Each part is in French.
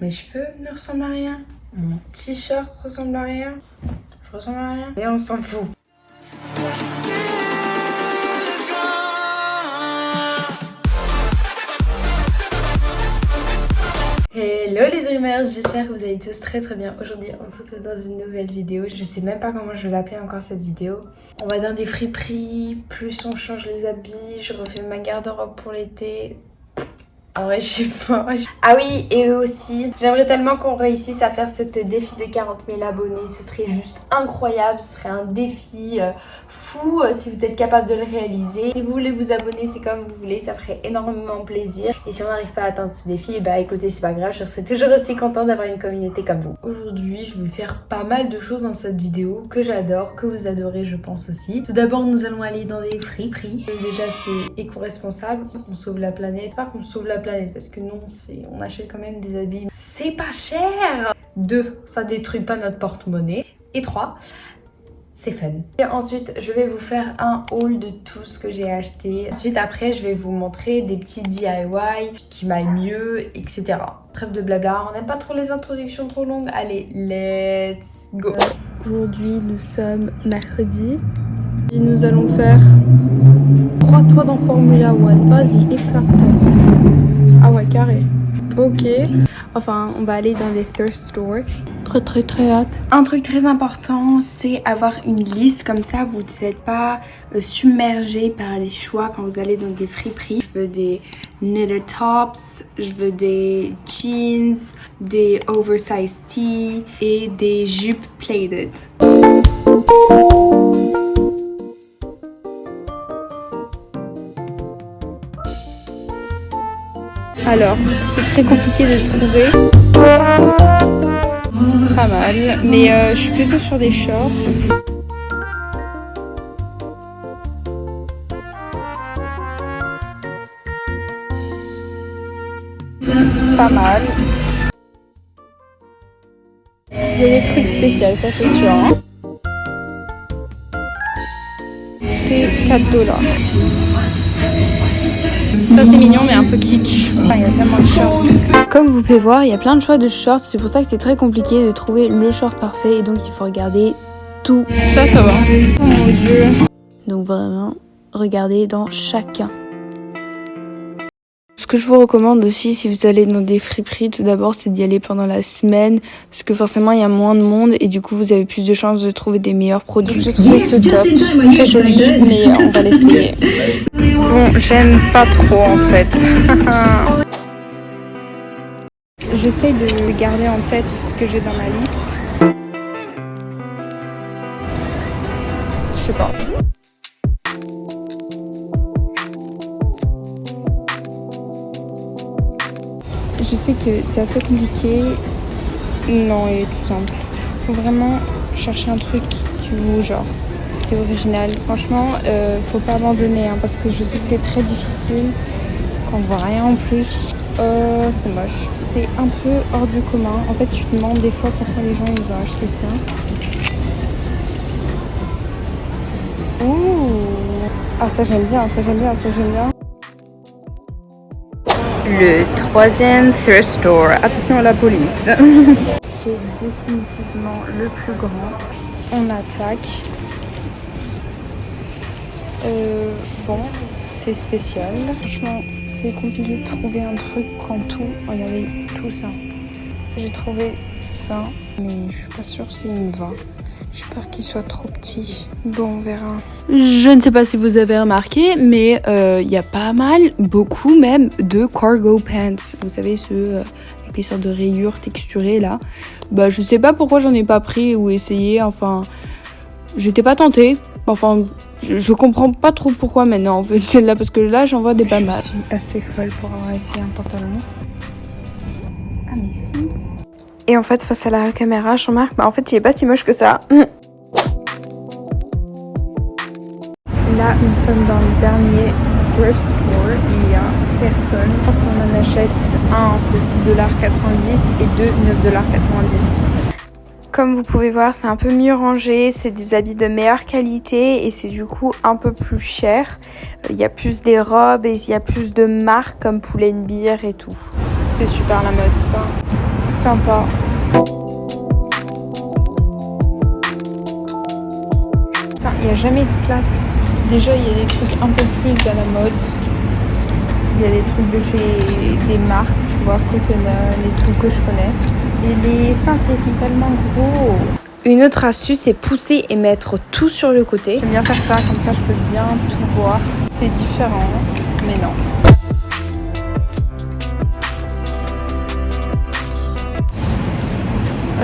Mes cheveux ne ressemblent à rien. Mon t-shirt ressemble à rien. Je ressemble à rien. Et on s'en fout. Hello les Dreamers, j'espère que vous allez tous très bien. Aujourd'hui on se retrouve dans une nouvelle vidéo. Je sais même pas comment je vais l'appeler encore cette vidéo. On va dans des friperies, plus on change les habits, je refais ma garde-robe pour l'été. En vrai, je sais pas. Ah oui, et aussi, j'aimerais tellement qu'on réussisse à faire ce défi de 40 000 abonnés. Ce serait juste incroyable. Ce serait un défi fou si vous êtes capable de le réaliser. Si vous voulez vous abonner, c'est comme vous voulez. Ça ferait énormément plaisir. Et si on n'arrive pas à atteindre ce défi, bah écoutez, c'est pas grave. Je serais toujours aussi contente d'avoir une communauté comme vous. Aujourd'hui, je vais faire pas mal de choses dans cette vidéo que j'adore, que vous adorez, je pense aussi. Tout d'abord, nous allons aller dans des friperies. Déjà, c'est éco-responsable. On sauve la planète. Pas qu'on sauve la planète, parce que non, on achète quand même des habits. C'est pas cher. 2, ça détruit pas notre porte-monnaie. Et 3, c'est fun. Et ensuite, je vais vous faire un haul de tout ce que j'ai acheté. Ensuite, après, je vais vous montrer des petits DIY qui m'aillent mieux, etc. Trêve de blabla, on n'aime pas trop les introductions trop longues. Allez, let's go. Aujourd'hui, nous sommes mercredi. Et nous allons faire 3 tours dans Formula One. Vas-y, éclate-toi. Ah ouais, carré. Ok. Enfin, on va aller dans des thrift stores. Très hâte. Un truc très important, c'est avoir une liste. Comme ça, vous n'êtes pas submergé par les choix quand vous allez dans des friperies. Je veux des knitted tops, je veux des jeans, des oversized tees et des jupes plated. Alors, c'est très compliqué de trouver. Pas mal, mais je suis plutôt sur des shorts. Pas mal. Il y a des trucs spéciaux, ça c'est sûr. Hein. C'est 4 $. Ça c'est mignon mais un peu kitsch. Enfin, il y a tellement de shorts. Comme vous pouvez voir, il y a plein de choix de shorts. C'est pour ça que c'est très compliqué de trouver le short parfait. Et donc il faut regarder tout. Ça va. Oh mon dieu. Donc vraiment, regardez dans chacun. Ce que je vous recommande aussi si vous allez dans des friperies, tout d'abord c'est d'y aller pendant la semaine. Parce que forcément il y a moins de monde et du coup vous avez plus de chances de trouver des meilleurs produits. J'ai trouvé ce top, très joli, mais on va l'essayer. Bon, j'aime pas trop en fait. J'essaye de garder en tête ce que j'ai dans ma liste. Je sais pas. Je sais que c'est assez compliqué. Non, il est tout simple. Faut vraiment chercher un truc qui vous genre. C'est original. Franchement, faut pas abandonner hein, parce que je sais que c'est très difficile quand on voit rien en plus. C'est moche. C'est un peu hors du commun. En fait, tu te demandes des fois pourquoi les gens ils ont acheté ça. Ouh. Ah ça j'aime bien, ça j'aime bien, ça j'aime bien. Le 3e thrift store. Attention à la police. C'est définitivement le plus grand. On attaque. Bon, c'est spécial. Franchement, c'est compliqué de trouver un truc quand tout. Regardez, tout ça. J'ai trouvé ça, mais je suis pas sûre s'il me va. J'ai peur qu'il soit trop petit. Bon, on verra. Je ne sais pas si vous avez remarqué, mais il y a pas mal, beaucoup même, de cargo pants. Vous savez, ceux avec les sortes de rayures texturées là. Bah, je sais pas pourquoi j'en ai pas pris ou essayé. Enfin, j'étais pas tentée. Enfin, je comprends pas trop pourquoi maintenant en fait celle-là, parce que là j'en vois des pas mal. Je suis assez folle pour avoir essayé un pantalon. Ah mais si. Et en fait face à la caméra je remarque, bah en fait il est pas si moche que ça. Là nous sommes dans le dernier thrift store, il y a personne. Si on en achète un c'est $6,90 et 2 $9,90. Comme vous pouvez voir, c'est un peu mieux rangé, c'est des habits de meilleure qualité et c'est du coup un peu plus cher. Il y a plus des robes et il y a plus de marques comme Pull&Bear et tout. C'est super la mode ça. Sympa. Enfin, il n'y a jamais de place. Déjà, il y a des trucs un peu plus à la mode. Il y a des trucs de chez des marques, tu vois, Cotton On, les trucs que je connais. Et les cintres, ils sont tellement gros. Une autre astuce, c'est pousser et mettre tout sur le côté. J'aime bien faire ça, comme ça je peux bien tout voir. C'est différent, mais non.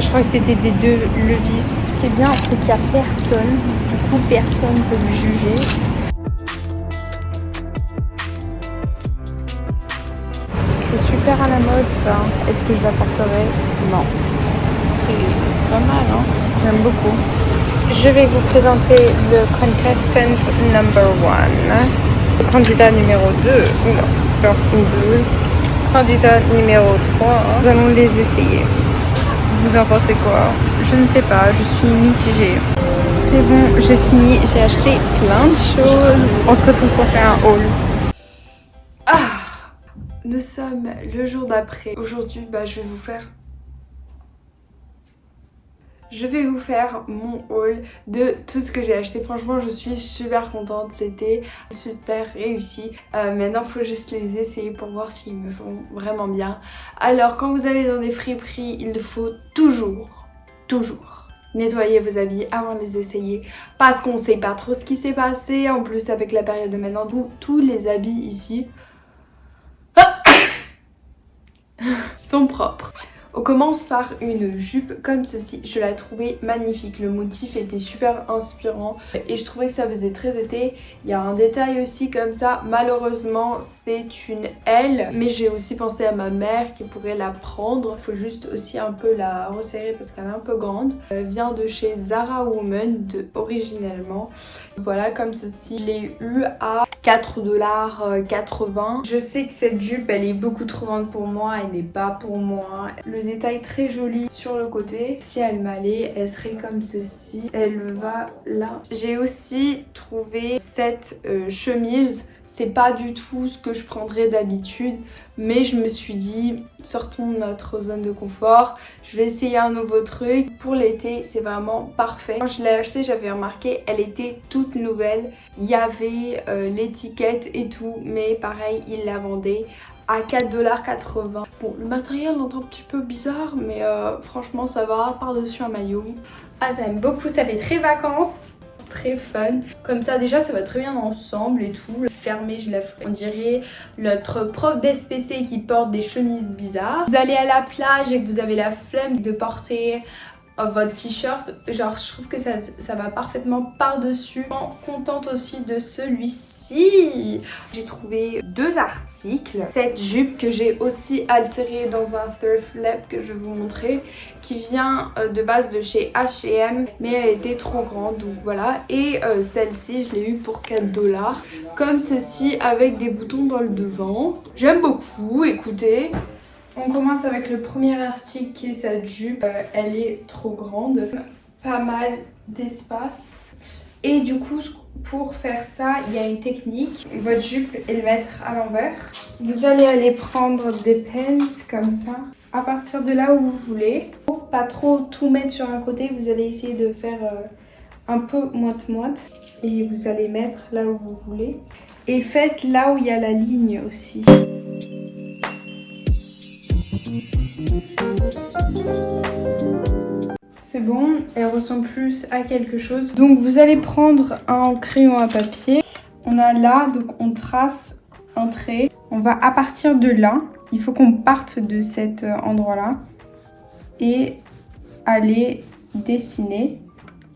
Je crois que c'était des 2 levis. Ce qui est bien, c'est qu'il n'y a personne. Du coup, personne ne peut me juger. C'est super à la mode, ça. Est-ce que je la porterai? Non. C'est pas mal, hein. J'aime beaucoup. Je vais vous présenter le contestant number 1. Le candidat numéro 2. Non, une blouse. Candidat numéro 3. Nous allons les essayer. Vous en pensez quoi? Je ne sais pas, je suis mitigée. C'est bon, j'ai fini, j'ai acheté plein de choses. On se retrouve pour faire un haul. Nous sommes le jour d'après. Aujourd'hui, je vais vous faire mon haul de tout ce que j'ai acheté. Franchement, je suis super contente. C'était super réussi. Maintenant, il faut juste les essayer pour voir s'ils me font vraiment bien. Alors, quand vous allez dans des friperies, il faut toujours nettoyer vos habits avant de les essayer. Parce qu'on ne sait pas trop ce qui s'est passé. En plus, avec la période de maintenant, tous les habits ici sont propres. On commence par une jupe comme ceci, je la trouvais magnifique, le motif était super inspirant et je trouvais que ça faisait très été. Il y a un détail aussi comme ça, malheureusement c'est une L, mais j'ai aussi pensé à ma mère qui pourrait la prendre. Il faut juste aussi un peu la resserrer parce qu'elle est un peu grande. Elle vient de chez Zara Woman originellement. Voilà, comme ceci, je l'ai eu à 4,80 $. Je sais que cette jupe elle est beaucoup trop grande pour moi, elle n'est pas pour moi. Le détail très joli sur le côté. Si elle m'allait, elle serait comme ceci. Elle va là. J'ai aussi trouvé cette chemise. C'est pas du tout ce que je prendrais d'habitude, mais je me suis dit, sortons de notre zone de confort, je vais essayer un nouveau truc. Pour l'été, c'est vraiment parfait. Quand je l'ai acheté, j'avais remarqué, elle était toute nouvelle. Il y avait l'étiquette et tout, mais pareil, ils la vendaient à 4,80 $. Bon, le matériel est un petit peu bizarre, mais franchement, ça va. Par-dessus un maillot. Ah, ça aime beaucoup, ça fait très vacances. Très fun, comme ça déjà ça va très bien ensemble et tout. Fermée, je la ferai, on dirait notre prof d'SPC qui porte des chemises bizarres. Vous allez à la plage et que vous avez la flemme de porter votre t-shirt, genre je trouve que ça va parfaitement par dessus. Contente aussi de celui-ci. J'ai trouvé 2 articles. Cette jupe que j'ai aussi altérée dans un thrift lab que je vais vous montrer, qui vient de base de chez H&M, mais elle était trop grande, donc voilà. Et celle-ci je l'ai eu pour 4 $, comme ceci, avec des boutons dans le devant. J'aime beaucoup, écoutez. On commence avec le premier article qui est cette jupe. Elle est trop grande, pas mal d'espace. Et du coup, pour faire ça, il y a une technique. Votre jupe et le mettre à l'envers. Vous allez aller prendre des pins comme ça, à partir de là où vous voulez. Pour pas trop tout mettre sur un côté, vous allez essayer de faire un peu moite-moite. Et vous allez mettre là où vous voulez. Et faites là où il y a la ligne aussi. C'est bon, elle ressemble plus à quelque chose. Donc vous allez prendre un crayon à papier. On a là, donc on trace un trait. On va à partir de là, il faut qu'on parte de cet endroit-là et aller dessiner.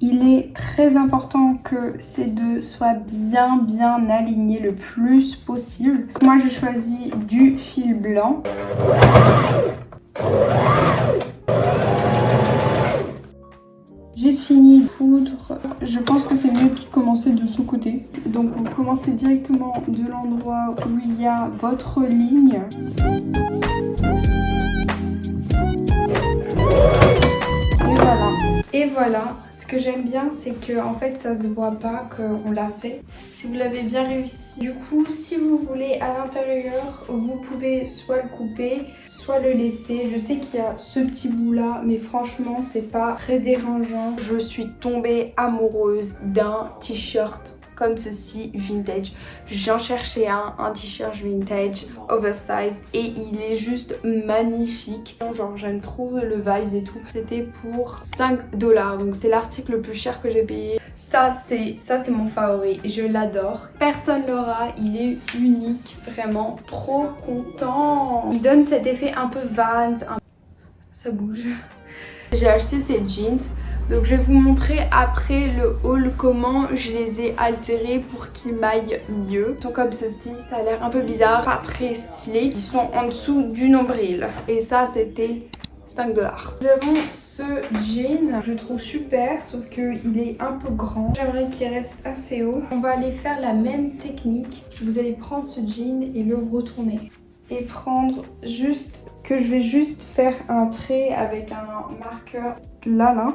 Il est très important que ces deux soient bien alignés le plus possible. Moi j'ai choisi du fil blanc. J'ai fini de coudre. Je pense que c'est mieux de commencer de ce côté. Donc vous commencez directement de l'endroit où il y a votre ligne. Et voilà. Et voilà, ce que j'aime bien c'est que en fait ça se voit pas qu'on l'a fait. Si vous l'avez bien réussi. Du coup, si vous voulez à l'intérieur, vous pouvez soit le couper, soit le laisser. Je sais qu'il y a ce petit bout là, mais franchement c'est pas très dérangeant. Je suis tombée amoureuse d'un t-shirt comme ceci, vintage. J'en cherchais un t-shirt vintage, oversize, et il est juste magnifique. Genre j'aime trop le vibes et tout. C'était pour 5$, donc c'est l'article le plus cher que j'ai payé. Ça c'est mon favori, je l'adore. Personne l'aura, il est unique, vraiment trop content. Il donne cet effet un peu Vans, ça bouge. J'ai acheté ces jeans. Donc je vais vous montrer après le haul comment je les ai altérés pour qu'ils m'aillent mieux. Ils sont comme ceci, ça a l'air un peu bizarre, pas très stylé. Ils sont en dessous du nombril. Et ça c'était 5$. Nous avons ce jean, je le trouve super, sauf qu'il est un peu grand. J'aimerais qu'il reste assez haut. On va aller faire la même technique. Vous allez prendre ce jean et le retourner. Et prendre juste, que je vais juste faire un trait avec un marqueur là.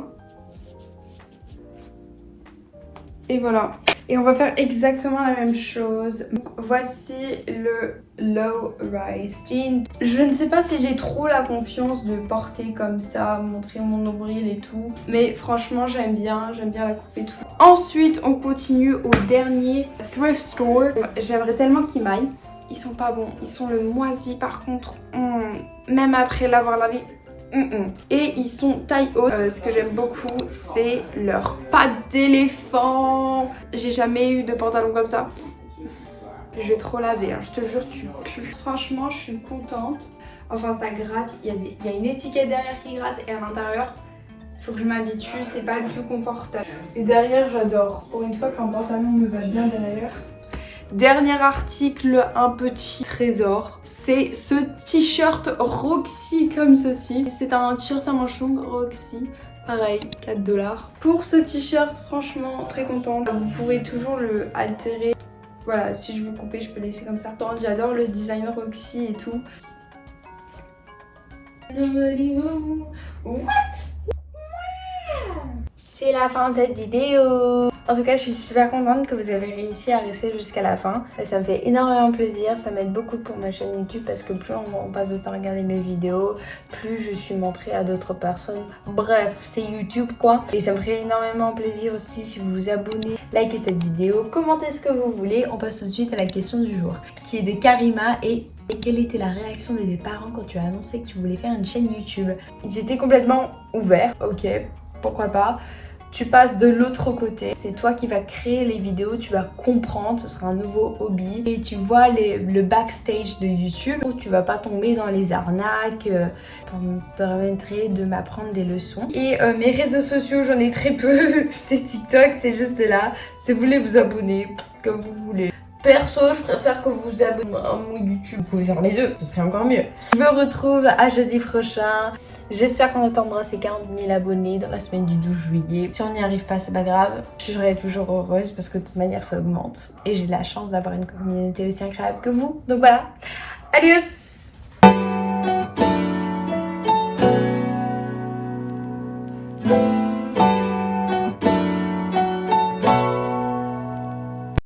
Et voilà. Et on va faire exactement la même chose. Donc, voici le low rise jean. Je ne sais pas si j'ai trop la confiance de porter comme ça, montrer mon nombril et tout. Mais franchement j'aime bien la coupe et tout. Ensuite on continue au dernier thrift store. J'aimerais tellement qu'ils m'aillent. Ils sont pas bons. Ils sont le moisi par contre. Même après l'avoir lavé. Et ils sont taille haute. Ce que j'aime beaucoup c'est leur patte d'éléphant. J'ai jamais eu de pantalon comme ça. Je vais trop laver, hein. Je te jure tu pues. Franchement je suis contente. Enfin ça gratte, il y a une étiquette derrière qui gratte et à l'intérieur il faut que je m'habitue, c'est pas le plus confortable. Et derrière j'adore. Pour une fois qu'un pantalon me va bien derrière. Dernier article, un petit trésor, c'est ce t-shirt Roxy comme ceci. C'est un t-shirt à manches longues Roxy, pareil, 4$. Pour ce t-shirt, franchement, très contente. Vous pourrez toujours le altérer. Voilà, si je veux couper, je peux laisser comme ça. J'adore le design Roxy et tout. What? C'est la fin de cette vidéo. En tout cas, je suis super contente que vous avez réussi à rester jusqu'à la fin. Ça me fait énormément plaisir, ça m'aide beaucoup pour ma chaîne YouTube parce que plus on passe de temps à regarder mes vidéos, plus je suis montrée à d'autres personnes. Bref, c'est YouTube quoi. Et ça me ferait énormément plaisir aussi si vous vous abonnez, likez cette vidéo, commentez ce que vous voulez. On passe tout de suite à la question du jour qui est de Karima et quelle était la réaction de tes parents quand tu as annoncé que tu voulais faire une chaîne YouTube? Ils étaient complètement ouverts, ok, pourquoi pas. Tu passes de l'autre côté, c'est toi qui vas créer les vidéos, tu vas comprendre, ce sera un nouveau hobby. Et tu vois le backstage de YouTube où tu vas pas tomber dans les arnaques, ça me permettrait de m'apprendre des leçons. Et mes réseaux sociaux, j'en ai très peu, c'est TikTok, c'est juste là. Si vous voulez vous abonner, comme vous voulez. Perso, je préfère que vous vous abonnez à mon YouTube. Vous pouvez faire les deux, ce serait encore mieux. Je me retrouve à jeudi prochain. J'espère qu'on atteindra ces 40 000 abonnés dans la semaine du 12 juillet. Si on n'y arrive pas, c'est pas grave. Je serai toujours heureuse parce que de toute manière, ça augmente. Et j'ai la chance d'avoir une communauté aussi incroyable que vous. Donc voilà. Adios!